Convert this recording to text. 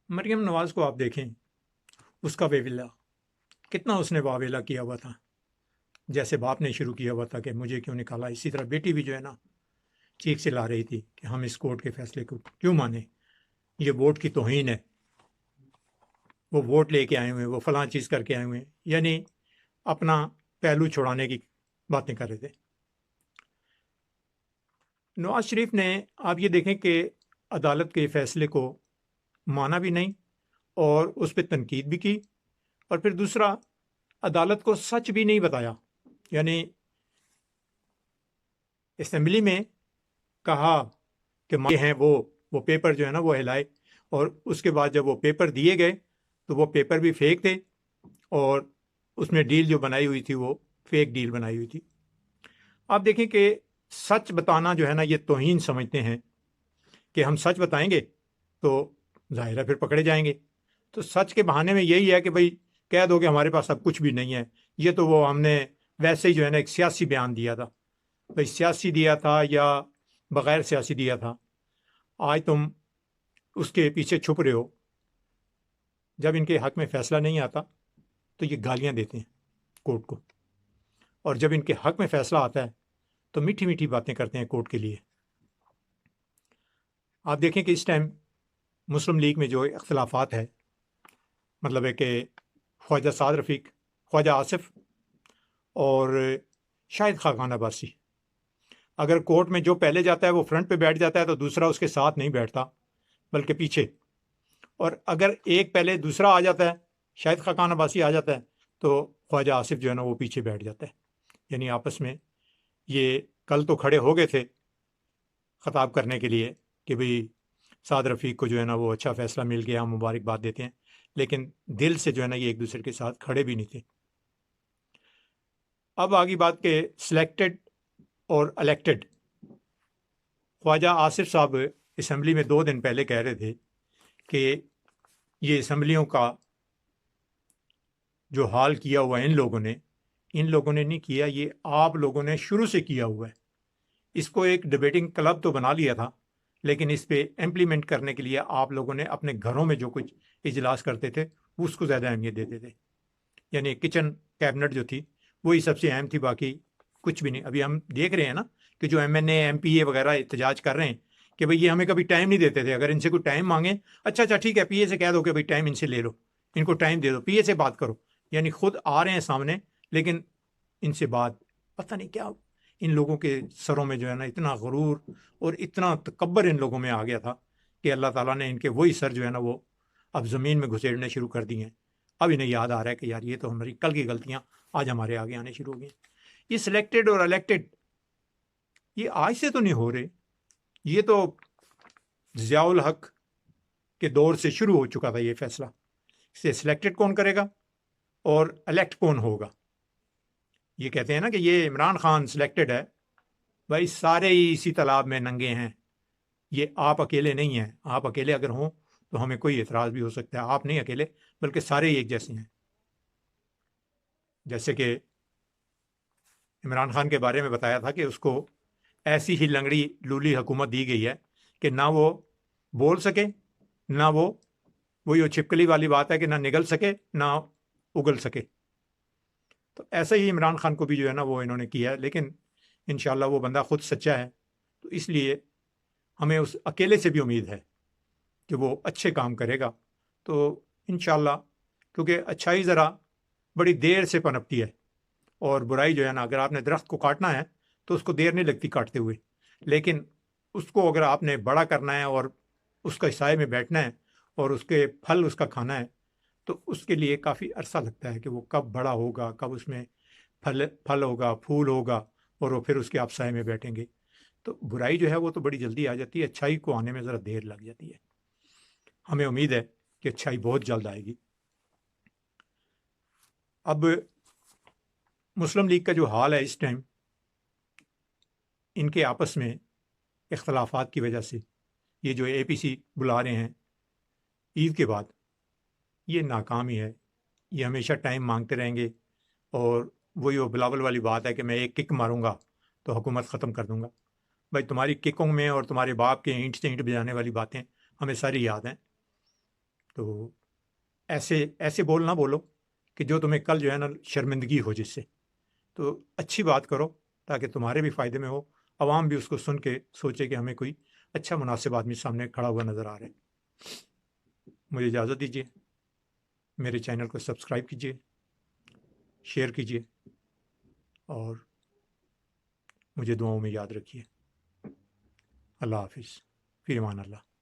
मरियम नवाज़ को आप देखें, उसका वेविला कितना उसने वावेला किया हुआ था। जैसे बाप ने शुरू किया हुआ था कि मुझे क्यों निकाला, इसी तरह बेटी भी जो है ना चीख चिल्ला रही थी कि हम इस कोर्ट के फैसले को क्यों माने, ये वोट की तौहीन है, वो वोट लेके आए हुए हैं, वो फलां चीज़ करके आए हुए हैं, यानी अपना पहलू छुड़ाने की बातें कर रहे थे। नवाज शरीफ ने, आप ये देखें कि अदालत के फैसले को माना भी नहीं और उस पर तनकीद भी की, और फिर दूसरा अदालत को सच भी नहीं बताया। यानी असेंबली में कहा कि ये हैं वो पेपर जो है ना वो हिलाए, और उसके बाद जब वो पेपर दिए गए तो वो पेपर भी फेक थे, और उसमें डील जो बनाई हुई थी वो फेक डील बनाई हुई थी। आप देखें कि सच बताना जो है ना ये तौहीन समझते हैं कि हम सच बताएंगे तो जाहिर है फिर पकड़े जाएंगे। तो सच के बहाने में यही है कि भाई कह दो कि हमारे पास अब कुछ भी नहीं है। ये तो वो हमने वैसे ही जो है ना एक सियासी बयान दिया था, भाई सियासी दिया था या बगैर सियासी दिया था, आज तुम उसके पीछे छुप रहे हो। जब इनके हक में फैसला नहीं आता तो ये गालियां देते हैं कोर्ट को, और जब इनके हक में फैसला आता है तो मीठी मीठी बातें करते हैं कोर्ट के लिए। आप देखें कि इस टाइम मुस्लिम लीग में जो इख्तलाफात है, मतलब है कि ख्वाजा साद रफ़ीक, ख्वाजा आसिफ और शाहिद खाकान अब्बासी, अगर कोर्ट में जो पहले जाता है वो फ्रंट पे बैठ जाता है तो दूसरा उसके साथ नहीं बैठता बल्कि पीछे, और अगर एक पहले दूसरा आ जाता है, शाहिद खाकान अब्बासी आ जाता है, तो ख्वाजा आसिफ जो है ना वो पीछे बैठ जाता है। यानी आपस में ये कल तो खड़े हो गए थे ख़ताब करने के लिए कि भाई साद रफ़ीक को जो है ना वो अच्छा फ़ैसला मिल गया, हम मुबारकबाद देते हैं, लेकिन दिल से जो है ना ये एक दूसरे के साथ खड़े भी नहीं थे। अब आगे बात के सिलेक्टेड और इलेक्टेड। ख्वाजा आसिफ साहब असम्बली में 2 दिन पहले कह रहे थे कि ये असम्बलियों का जो हाल किया हुआ है इन लोगों ने नहीं किया, ये आप लोगों ने शुरू से किया हुआ है। इसको एक डिबेटिंग क्लब तो बना लिया था, लेकिन इस पे इम्प्लीमेंट करने के लिए आप लोगों ने अपने घरों में जो कुछ इजलास करते थे उसको ज़्यादा अहमियत देते थे। यानी किचन कैबिनेट जो थी वही सबसे अहम थी, बाकी कुछ भी नहीं। अभी हम देख रहे हैं ना कि जो MNA MPA वगैरह एहतजाज कर रहे हैं कि भाई ये हमें कभी टाइम नहीं देते थे, अगर इनसे कोई टाइम मांगे, अच्छा अच्छा ठीक है PA से कह दो कि भाई टाइम इनसे ले लो, इनको टाइम दे दो, PA से बात करो। यानी खुद आ रहे हैं सामने, लेकिन इनसे बात, पता नहीं क्या इन लोगों के सरों में जो है ना इतना गुरूर और इतना तकब्बर इन लोगों में आ गया था कि अल्लाह ताला ने इनके वही सर जो है ना वो अब ज़मीन में घुसेड़ने शुरू कर दिए हैं। अब इन्हें याद आ रहा है कि यार ये तो हमारी कल की गलतियां आज हमारे आगे आने शुरू हो गई। ये सिलेक्टेड और इलेक्टेड ये आज से तो नहीं हो रहे, ये तो ज़ियाउल हक के दौर से शुरू हो चुका था ये फैसला, से सिलेक्टेड कौन करेगा और इलेक्ट कौन होगा। ये कहते हैं ना कि ये इमरान खान सिलेक्टेड है, भाई सारे ही इसी तालाब में नंगे हैं, ये आप अकेले नहीं हैं। आप अकेले अगर हों तो हमें कोई एतराज़ भी हो सकता है, आप नहीं अकेले बल्कि सारे ही एक जैसे हैं। जैसे कि इमरान खान के बारे में बताया था कि उसको ऐसी ही लंगड़ी लूली हुकूमत दी गई है कि ना वो बोल सके, ना वो छिपकली वाली बात है कि ना निगल सके ना उगल सके। तो ऐसे ही इमरान खान को भी जो है ना वो इन्होंने किया है, लेकिन इंशाल्लाह वो बंदा खुद सच्चा है, तो इसलिए हमें उस अकेले से भी उम्मीद है कि वो अच्छे काम करेगा। तो इंशाल्लाह, क्योंकि अच्छाई ज़रा बड़ी देर से पनपती है, और बुराई जो है ना, अगर आपने दरख्त को काटना है तो उसको देर नहीं लगती काटते हुए, लेकिन उसको अगर आपने बड़ा करना है और उसका साए में बैठना है और उसके फल उसका खाना है, तो उसके लिए काफ़ी अरसा लगता है कि वो कब बड़ा होगा, कब उसमें फल फल होगा, फूल होगा, और वो फिर उसके आप साए में बैठेंगे। तो बुराई जो है वो तो बड़ी जल्दी आ जाती है, अच्छाई को आने में ज़रा देर लग जाती है। हमें उम्मीद है कि अच्छाई बहुत जल्द आएगी। अब मुस्लिम लीग का जो हाल है इस टाइम, इनके आपस में इख्तलाफात की वजह से ये जो APC बुला रहे हैं ईद के बाद, ये नाकाम ही है। ये हमेशा टाइम मांगते रहेंगे, और वही वो बिलावल वाली बात है कि मैं एक किक मारूंगा तो हुकूमत ख़त्म कर दूंगा। भाई तुम्हारी किकों में और तुम्हारे बाप के ईंट से ईंट बजाने वाली बातें हमें सारी याद हैं। تو ایسے بول نہ بولو کہ جو تمہیں کل جو ہے نا شرمندگی ہو جس سے. تو اچھی بات کرو تاکہ تمہارے بھی فائدے میں ہو، عوام بھی اس کو سن کے سوچے کہ ہمیں کوئی اچھا مناسب آدمی سامنے کھڑا ہوا نظر آ رہا ہے. مجھے اجازت دیجیے، میرے چینل کو سبسکرائب کیجیے، شیئر کیجیے اور مجھے دعاؤں میں یاد رکھیے. اللہ حافظ، فی امان اللہ.